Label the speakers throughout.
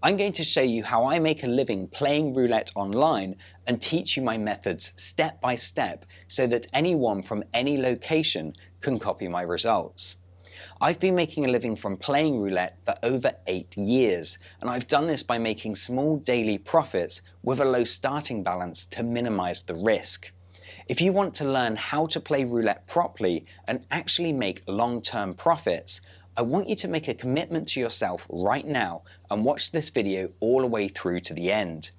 Speaker 1: I'm going to show you how I make a living playing roulette online and teach you my methods step by step so that anyone from any location can copy my results. I've been making a living from playing roulette for over 8 years, and I've done this by making small daily profits with a low starting balance to minimize the risk. If you want to learn how to play roulette properly and actually make long-term profits, I want you to make a commitment to yourself right now and watch this video all the way through to the end.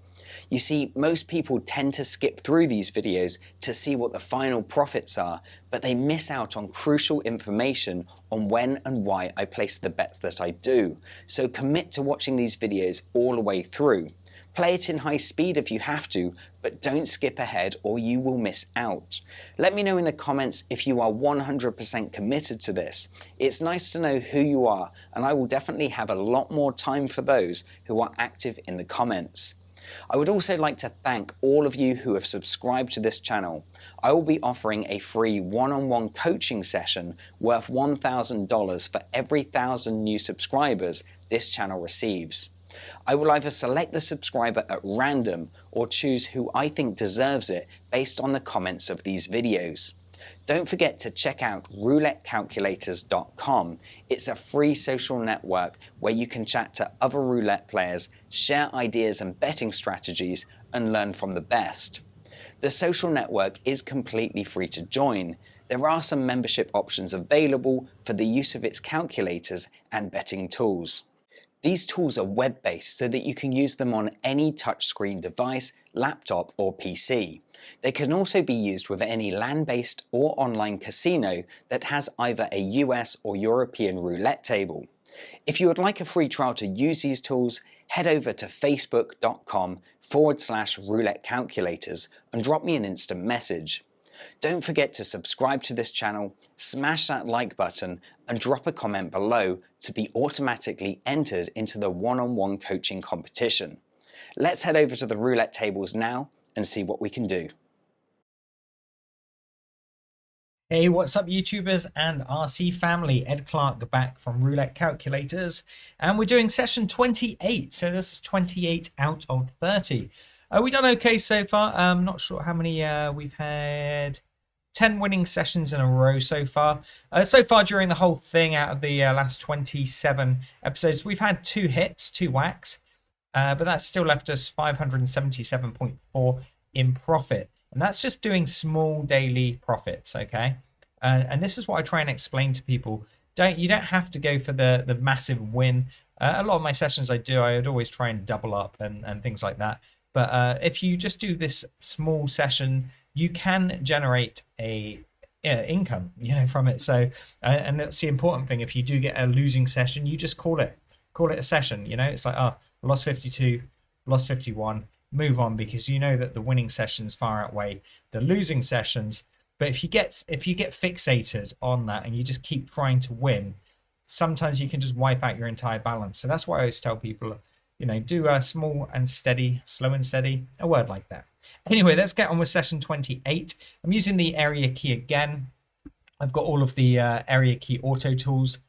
Speaker 1: You see, most people tend to skip through these videos to see what the final profits are, but they miss out on crucial information on when and why I place the bets that I do. So commit to watching these videos all the way through. Play it in high speed if you have to, but don't skip ahead or you will miss out. Let me know in the comments if you are 100% committed to this. It's nice to know who you are, and I will definitely have a lot more time for those who are active in the comments. I would also like to thank all of you who have subscribed to this channel. I will be offering a free one-on-one coaching session worth $1,000 for every 1,000 new subscribers this channel receives. I will either select the subscriber at random or choose who I think deserves it based on the comments of these videos. Don't forget to check out roulettecalculators.com. It's a free social network where you can chat to other roulette players, share ideas and betting strategies, and learn from the best. The social network is completely free to join. There are some membership options available for the use of its calculators and betting tools. These tools are web-based so that you can use them on any touchscreen device, laptop or PC. They can also be used with any land-based or online casino that has either a US or European roulette table. If you would like a free trial to use these tools, head over to facebook.com/roulette calculators and drop me an instant message. Don't forget to subscribe to this channel, smash that like button, and drop a comment below to be automatically entered into the one-on-one coaching competition. Let's head over to the roulette tables now and see what we can do.
Speaker 2: Hey, what's up YouTubers and RC family? Ed Clark back from Roulette Calculators, and we're doing session 28. So this is 28 out of 30. We've done okay so far. I'm not sure how many we've had. 10 winning sessions in a row so far. So far during the whole thing, out of the last 27 episodes, we've had 2 hits, 2 whacks, but that's still left us 577.4 in profit. And that's just doing small daily profits, okay? And this is what I try and explain to people. You don't have to go for the massive win. A lot of my sessions I'd always try and double up and things like that. But if you just do this small session, you can generate a income, from it. So, and that's the important thing. If you do get a losing session, you just call it a session. It's like, oh, lost 52, lost 51, move on, because you know that the winning sessions far outweigh the losing sessions. But if you get fixated on that and you just keep trying to win, sometimes you can just wipe out your entire balance. So that's why I always tell people, do a small and steady, slow and steady, a word like that. Anyway, let's get on with session 28. I'm using the area key again. I've got all of the area key auto tools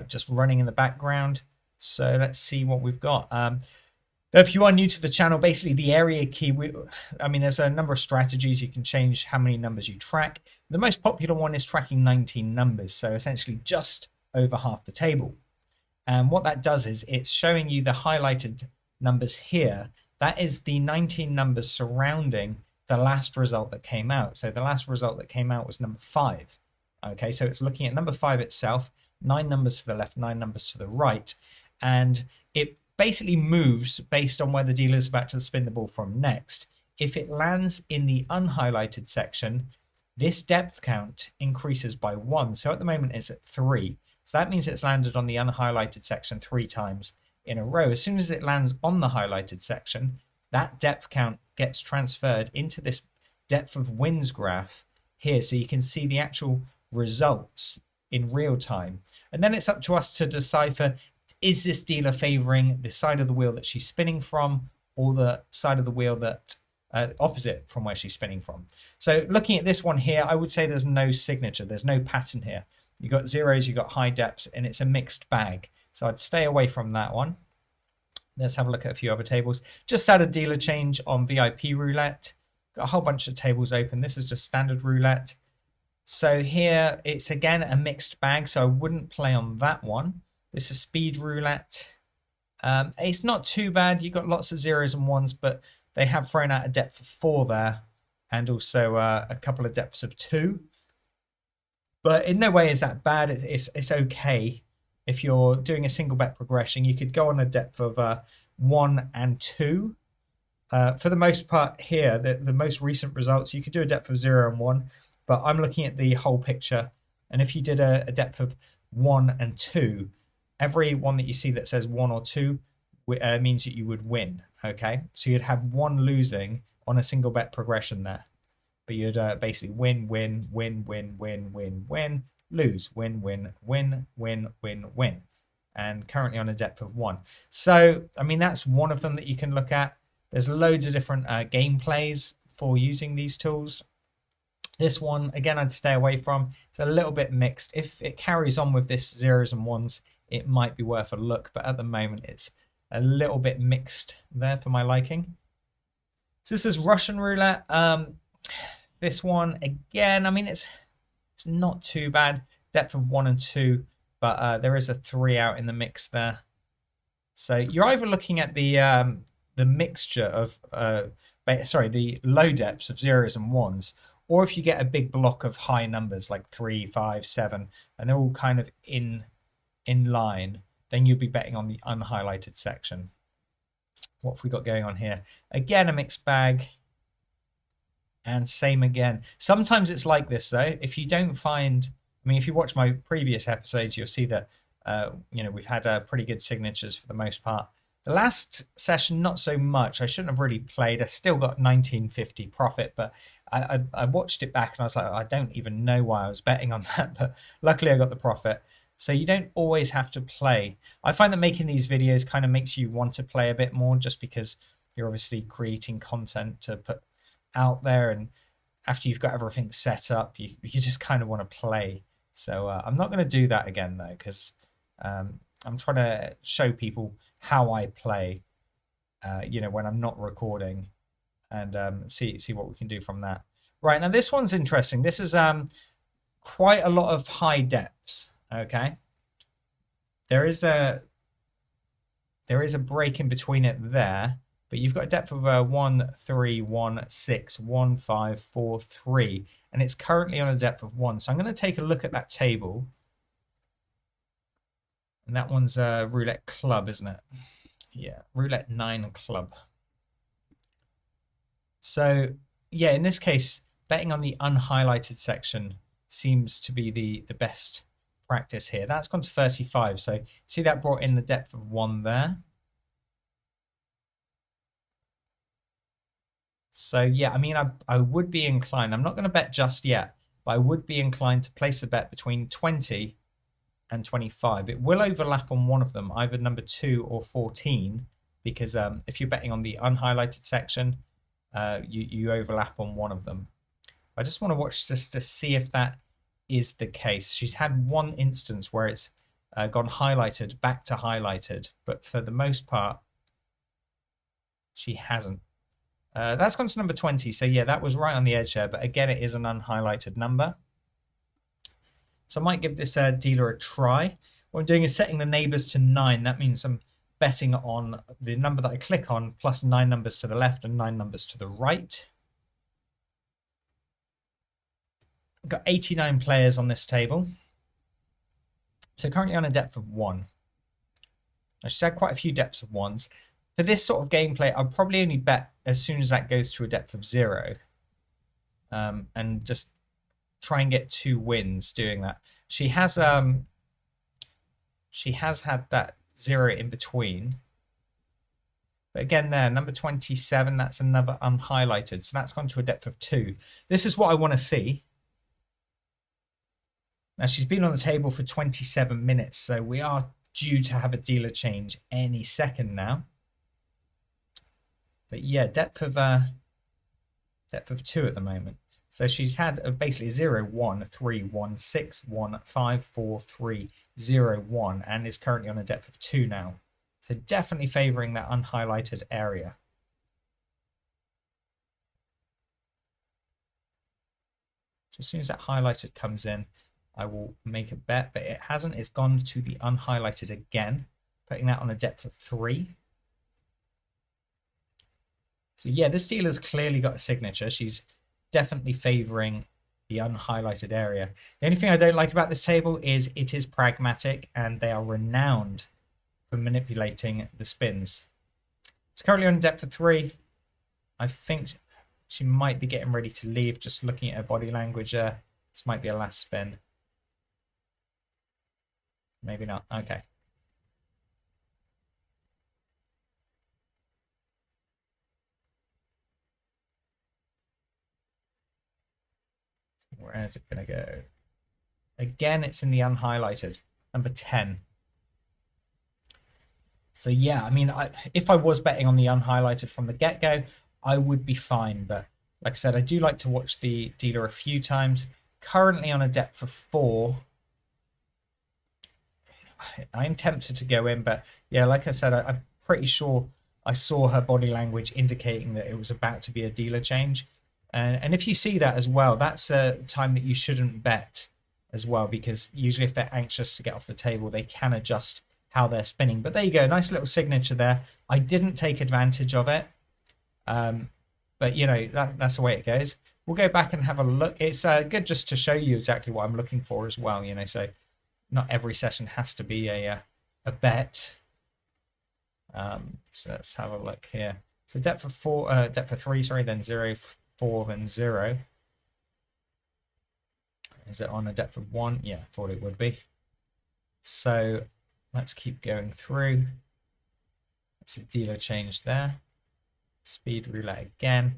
Speaker 2: just running in the background. So let's see what we've got. If you are new to the channel, basically the area key, there's a number of strategies. You can change how many numbers you track. The most popular one is tracking 19 numbers, so essentially just over half the table. And what that does is it's showing you the highlighted numbers here. That is the 19 numbers surrounding the last result that came out. So the last result that came out was number 5. Okay, so it's looking at number 5 itself, 9 numbers to the left, 9 numbers to the right. And it basically moves based on where the dealer is about to spin the ball from next. If it lands in the unhighlighted section, this depth count increases by 1. So at the moment it's at 3. So that means it's landed on the unhighlighted section 3 times in a row. As soon as it lands on the highlighted section, that depth count gets transferred into this depth of wins graph here. So you can see the actual results in real time. And then it's up to us to decipher, is this dealer favoring the side of the wheel that she's spinning from, or the side of the wheel that opposite from where she's spinning from. So looking at this one here, I would say there's no signature, there's no pattern here. You've got zeros, you've got high depths, and it's a mixed bag. So I'd stay away from that one. Let's have a look at a few other tables. Just had a dealer change on VIP roulette. Got a whole bunch of tables open. This is just standard roulette. So here it's again a mixed bag, so I wouldn't play on that one. This is speed roulette. It's not too bad. You've got lots of zeros and ones, but they have thrown out a depth of 4 there, and also a couple of depths of 2. But in no way is that bad. It's okay. If you're doing a single bet progression, you could go on a depth of 1 and 2. For the most part here, the most recent results, you could do a depth of 0 and 1, but I'm looking at the whole picture. And if you did a depth of 1 and 2, every one that you see that says 1 or 2 means that you would win. Okay, so you'd have 1 losing on a single bet progression there, but you'd basically win, win, win, win, win, win, win, lose, win, win, win, win, win, win, and currently on a depth of 1. So I mean, that's one of them that you can look at. There's loads of different gameplays for using these tools. This one again I'd stay away from. It's a little bit mixed. If it carries on with this zeros and ones, it might be worth a look, but at the moment it's a little bit mixed there for my liking. So this is Russian roulette. This one again, I mean, it's not too bad. Depth of 1 and 2, but there is a 3 out in the mix there. So you're either looking at the mixture of the low depths of zeros and ones, or if you get a big block of high numbers like 3, 5, 7, and they're all kind of in line, then you'll be betting on the unhighlighted section. What have we got going on here? Again, a mixed bag. And same again. Sometimes it's like this though. If you don't find, I mean, if you watch my previous episodes, you'll see that we've had pretty good signatures for the most part. The last session, not so much. I shouldn't have really played. I still got 1950 profit, but I watched it back and I was like, I don't even know why I was betting on that, but luckily I got the profit. So you don't always have to play. I find that making these videos kind of makes you want to play a bit more, just because you're obviously creating content to put out there, and after you've got everything set up, you just kind of want to play. So I'm not going to do that again though, because I'm trying to show people how I play, when I'm not recording, and see what we can do from that. Right, now this one's interesting. This is quite a lot of high depths. Okay, there is a break in between it there, but you've got a depth of 1, 3, 1, 6, 1, 5, 4, 3, and it's currently on a depth of 1. So I'm going to take a look at that table, and that one's Roulette Club, isn't it? Yeah, Roulette 9 Club. So yeah, in this case, betting on the unhighlighted section seems to be the best practice here. That's gone to 35, so see that brought in the depth of 1 there. So yeah, I mean, I would be inclined, I'm not going to bet just yet, but I would be inclined to place a bet between 20 and 25. It will overlap on one of them, either number 2 or 14, because if you're betting on the unhighlighted section, you overlap on one of them. I just want to watch just to see if that is the case. She's had one instance where it's gone highlighted back to highlighted, but for the most part she hasn't. That's gone to number 20, so yeah, that was right on the edge there, but again it is an unhighlighted number. So I might give this dealer a try. What I'm doing is setting the neighbors to 9. That means I'm betting on the number that I click on plus 9 numbers to the left and 9 numbers to the right. I've got 89 players on this table. So currently on a depth of 1. I should have quite a few depths of 1s. For this sort of gameplay, I'll probably only bet as soon as that goes to a depth of 0. And just try and get 2 wins doing that. She has had that 0 in between. But again there, number 27, that's another unhighlighted. So that's gone to a depth of 2. This is what I want to see. Now she's been on the table for 27 minutes, so we are due to have a dealer change any second now. But yeah, depth of 2 at the moment. So she's had basically 0, 1, 3, 1, 6, 1, 5, 4, 3, 0, 1, and is currently on a depth of 2 now. So definitely favoring that unhighlighted area. So as soon as that highlighted comes in, I will make a bet, but it hasn't. It's gone to the unhighlighted again, putting that on a depth of 3. So yeah, this dealer's clearly got a signature. She's definitely favoring the unhighlighted area. The only thing I don't like about this table is it is pragmatic, and they are renowned for manipulating the spins. It's currently on a depth of 3. I think she might be getting ready to leave, just looking at her body language there. This might be a last spin. Maybe not. Okay. Where is it going to go? Again, it's in the unhighlighted, number 10. So yeah, I mean, if I was betting on the unhighlighted from the get-go, I would be fine. But like I said, I do like to watch the dealer a few times. Currently on a depth of 4. I'm tempted to go in, but yeah, like I said, I'm pretty sure I saw her body language indicating that it was about to be a dealer change. And if you see that as well, that's a time that you shouldn't bet as well, because usually if they're anxious to get off the table, they can adjust how they're spinning. But there you go, nice little signature there. I didn't take advantage of it, but you know, that's the way it goes. We'll go back and have a look. It's good just to show you exactly what I'm looking for as well, you know, so not every session has to be a bet. So let's have a look here. So depth of 4, depth of 3, sorry, then 0, 4, then 0. Is it on a depth of 1? Yeah, thought it would be. So let's keep going through. It's a dealer change there. Speed roulette again.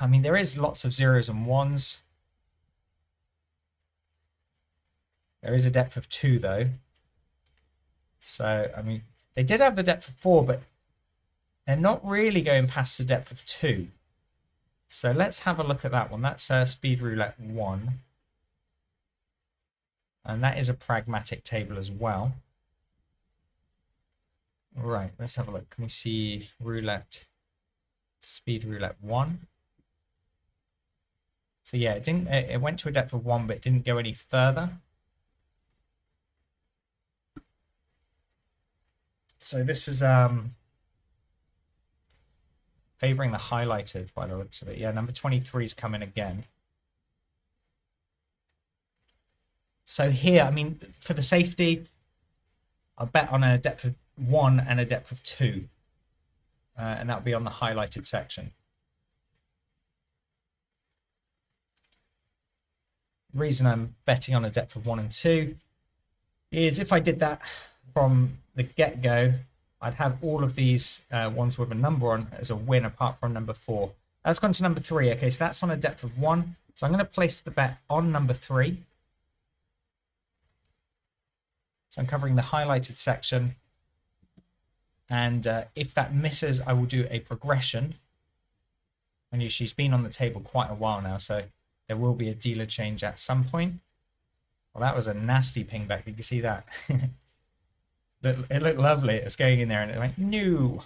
Speaker 2: I mean, there is lots of 0s and 1s. There is a depth of 2 though. So, I mean, they did have the depth of 4, but they're not really going past the depth of 2. So let's have a look at that one. That's Speed Roulette 1. And that is a pragmatic table as well. Right, let's have a look. Can we see Roulette, Speed Roulette 1? So yeah, it went to a depth of 1, but it didn't go any further. So this is favoring the highlighted by the looks of it. Yeah, number 23 is coming again. So here, I mean, for the safety, I'll bet on a depth of 1 and a depth of 2. And that'll be on the highlighted section. The reason I'm betting on a depth of 1 and 2 is if I did that from the get-go, I'd have all of these ones with a number on as a win apart from number 4. That's gone to number 3. Okay, so that's on a depth of 1. So I'm going to place the bet on number 3. So I'm covering the highlighted section. And if that misses, I will do a progression. And she's been on the table quite a while now, so there will be a dealer change at some point. Well, that was a nasty ping back. Did you see that? It looked lovely. It was going in there and it went, no.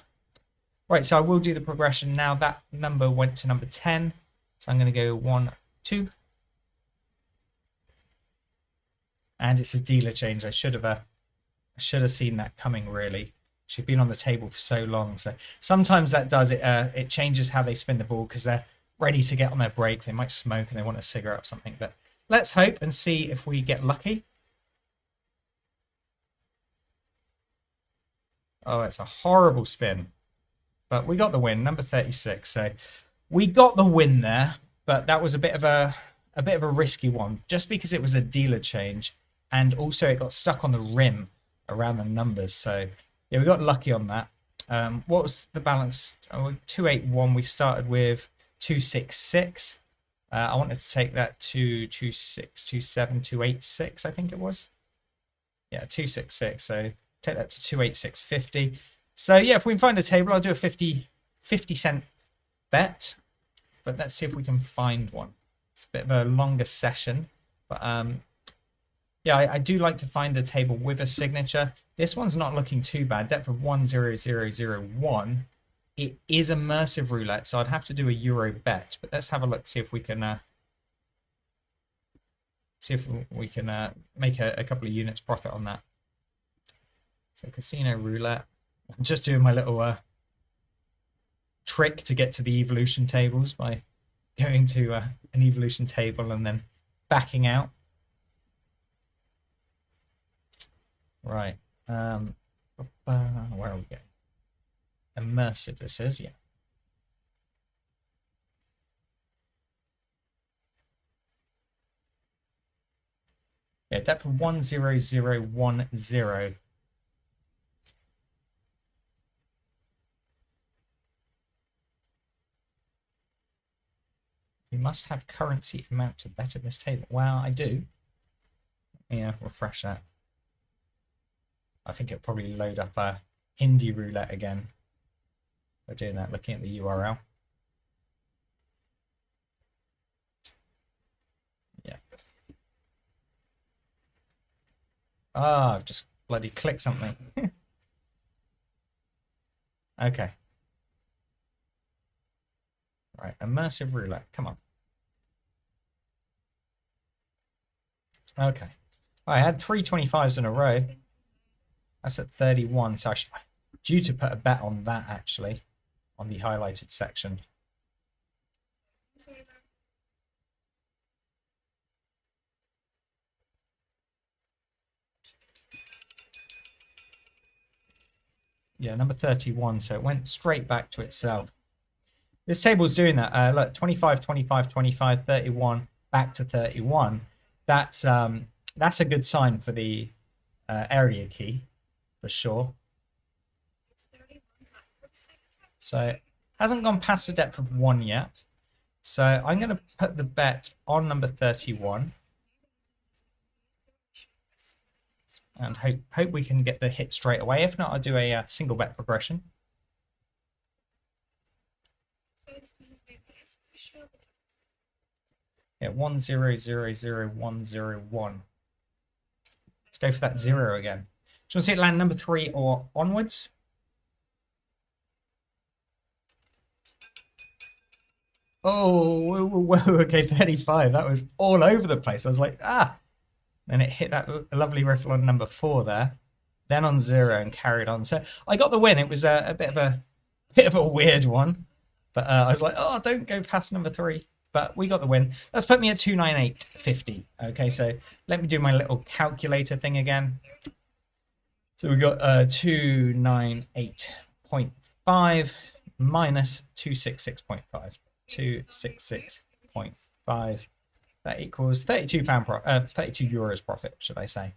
Speaker 2: Right, so I will do the progression now. That number went to number 10. So I'm going to go 1, 2. And it's a dealer change. I should have seen that coming, really. She's been on the table for so long. So sometimes that does it. It changes how they spin the ball because they're ready to get on their break. They might smoke and they want a cigarette or something. But let's hope and see if we get lucky. Oh, it's a horrible spin. But we got the win, number 36. So we got the win there, but that was a bit of a risky one, just because it was a dealer change, and also it got stuck on the rim around the numbers. So yeah, we got lucky on that. What was the balance? 281. We started with 266. I wanted to take that to 26, 27, 286. I think it was. Yeah, 266. So take that to 286.50. So yeah, if we can find a table, I'll do a 50 cent bet. But let's see if we can find one. It's a bit of a longer session, but Yeah, I do like to find a table with a signature. This one's not looking too bad. Depth of 10001. It is immersive roulette, so I'd have to do a euro bet. But let's have a look, see if we can make a couple of units profit on that. So casino roulette. I'm just doing my little trick to get to the evolution tables by going to an evolution table and then backing out. Right. Where are we going? Immersive, this is, yeah. Yeah, depth of 10010. You must have currency amount to bet at this table. Well, I do. Yeah, refresh that. I think it'll probably load up a Hindi roulette again. We're doing that, looking at the URL. Yeah. Ah, I've just bloody clicked something. Okay. Right, immersive roulette, come on. Okay. I had 3 25s in a row. That's at 31, so I'm due to put a bet on that, actually, on the highlighted section. Yeah, number 31, so it went straight back to itself. This table's doing that. Look, 25, 25, 25, 31, back to 31. That's a good sign for the area key, for sure. So it hasn't gone past the depth of 1 yet. So I'm going to put the bet on number 31. And hope we can get the hit straight away. If not, I'll do a single bet progression. Yeah, 1000101. Let's go for that 0 again. Do you want to see it land number 3 or onwards? Oh, whoa, okay, 35. That was all over the place. I was like, ah. Then it hit that lovely riffle on number 4 there. Then on 0 and carried on. So I got the win. It was a bit of a weird one. But I was like, oh, don't go past number 3. But we got the win. That's put me at 298.50. Okay, so let me do my little calculator thing again. So we got 298.5 minus 266.5. 266.5. That equals £32 32 euros profit, should I say.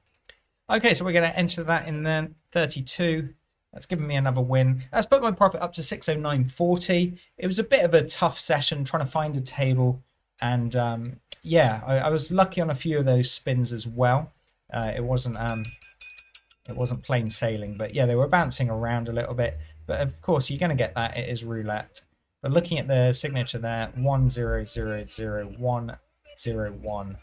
Speaker 2: Okay, so we're going to enter that in then 32. That's given me another win. That's put my profit up to 609.40. It was a bit of a tough session trying to find a table. And yeah, I was lucky on a few of those spins as well. It wasn't plain sailing, but yeah, they were bouncing around a little bit. But of course, you're going to get that. It is roulette. But looking at the signature there, 1000101,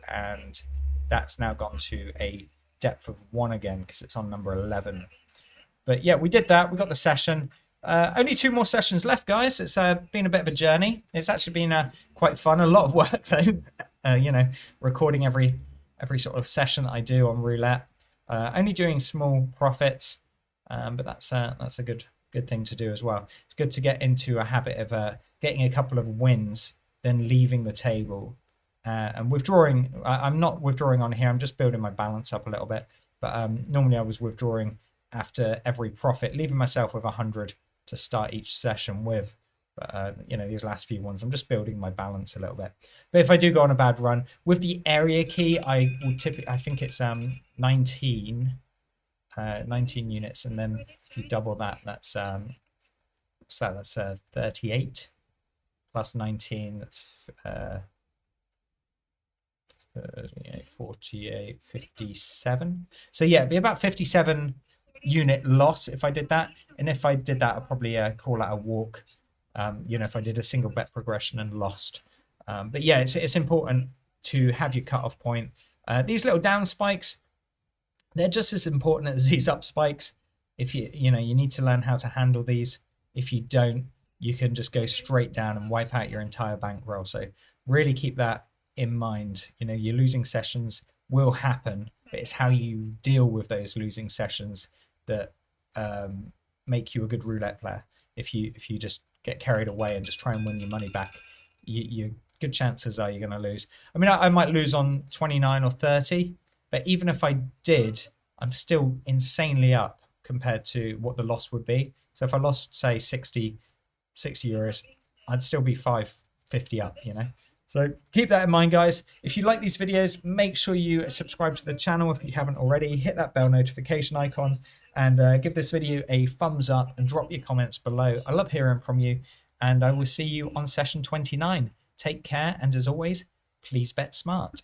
Speaker 2: and that's now gone to a depth of 1 again because it's on number 11. But yeah, we did that. We got the session. Only 2 more sessions left, guys. It's been a bit of a journey. It's actually been quite fun. A lot of work though. You know, recording every sort of session that I do on roulette. Only doing small profits, but that's a good thing to do as well. It's good to get into a habit of getting a couple of wins, then leaving the table and withdrawing. I'm not withdrawing on here. I'm just building my balance up a little bit. But normally I was withdrawing after every profit, leaving myself with 100 to start each session with. But you know, these last few ones, I'm just building my balance a little bit. But if I do go on a bad run with the area key, I will typically, I think it's 19 units, and then if you double that, that's 38 plus 19, that's 38, 48, 57. So yeah, it'd be about 57 unit loss if I did that. And if I did that, I'd probably call that a walk. You know, if I did a single bet progression and lost. But yeah, it's important to have your cutoff point. These little down spikes, they're just as important as these up spikes. If you need to learn how to handle these. If you don't, you can just go straight down and wipe out your entire bankroll. So really keep that in mind. Your losing sessions will happen, but it's how you deal with those losing sessions that make you a good roulette player. If you just get carried away and just try and win your money back, your good chances are you're going to lose. I mean, I might lose on 29 or 30, but even if I did, I'm still insanely up compared to what the loss would be. So if I lost, say, 60 euros, I'd still be 550 up, So keep that in mind, guys. If you like these videos, make sure you subscribe to the channel if you haven't already. Hit that bell notification icon and give this video a thumbs up and drop your comments below. I love hearing from you, and I will see you on session 29. Take care, and as always, please bet smart.